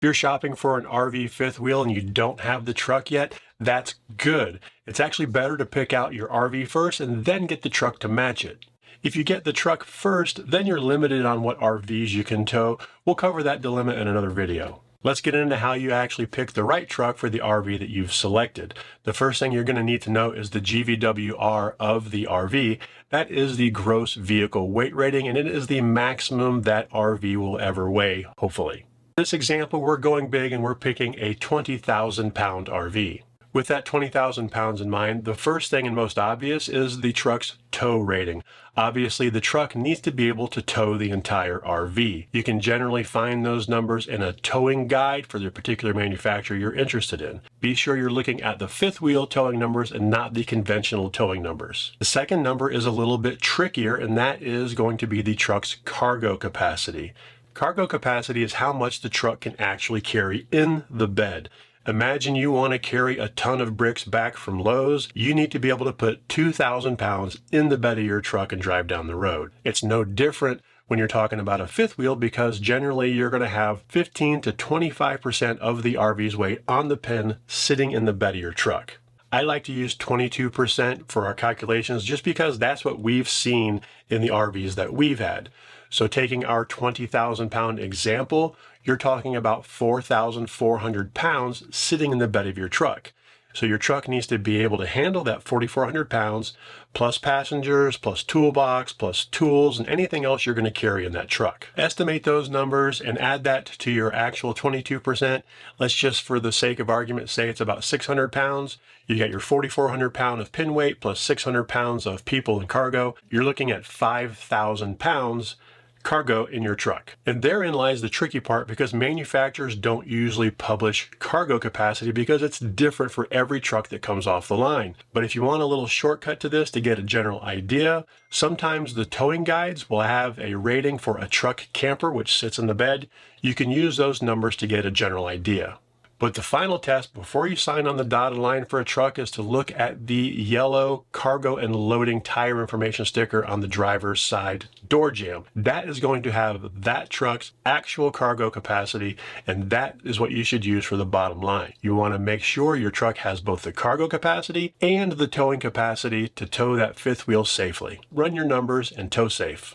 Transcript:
If you're shopping for an RV fifth wheel and you don't have the truck yet, that's good. It's actually better to pick out your RV first and then get the truck to match it. If you get the truck first, then you're limited on what RVs you can tow. We'll cover that dilemma in another video. Let's get into how you actually pick the right truck for the RV that you've selected. The first thing you're going to need to know is the GVWR of the RV. That is the gross vehicle weight rating, and it is the maximum that RV will ever weigh, hopefully. In this example, we're going big and we're picking a 20,000 pound RV. With that 20,000 pounds in mind, the first thing and most obvious is the truck's tow rating. Obviously, the truck needs to be able to tow the entire RV. You can generally find those numbers in a towing guide for the particular manufacturer you're interested in. Be sure you're looking at the fifth wheel towing numbers and not the conventional towing numbers. The second number is a little bit trickier, and that is going to be the truck's cargo capacity. Cargo capacity is how much the truck can actually carry in the bed. Imagine you want to carry a ton of bricks back from Lowe's. You need to be able to put 2,000 pounds in the bed of your truck and drive down the road. It's no different when you're talking about a fifth wheel, because generally you're going to have 15 to 25% of the RV's weight on the pin sitting in the bed of your truck. I like to use 22% for our calculations just because that's what we've seen in the RVs that we've had. So taking our 20,000 pound example, you're talking about 4,400 pounds sitting in the bed of your truck. So your truck needs to be able to handle that 4,400 pounds, plus passengers, plus toolbox, plus tools, and anything else you're going to carry in that truck. Estimate those numbers and add that to your actual 22%. Let's just, for the sake of argument, say it's about 600 pounds. You got your 4,400 pound of pin weight plus 600 pounds of people and cargo. You're looking at 5,000 pounds cargo in your truck. And therein lies the tricky part, because manufacturers don't usually publish cargo capacity because it's different for every truck that comes off the line. But if you want a little shortcut to this to get a general idea, sometimes the towing guides will have a rating for a truck camper which sits in the bed. You can use those numbers to get a general idea. But the final test before you sign on the dotted line for a truck is to look at the yellow cargo and loading tire information sticker on the driver's side door jamb. That is going to have that truck's actual cargo capacity, and that is what you should use for the bottom line. You want to make sure your truck has both the cargo capacity and the towing capacity to tow that fifth wheel safely. Run your numbers and tow safe.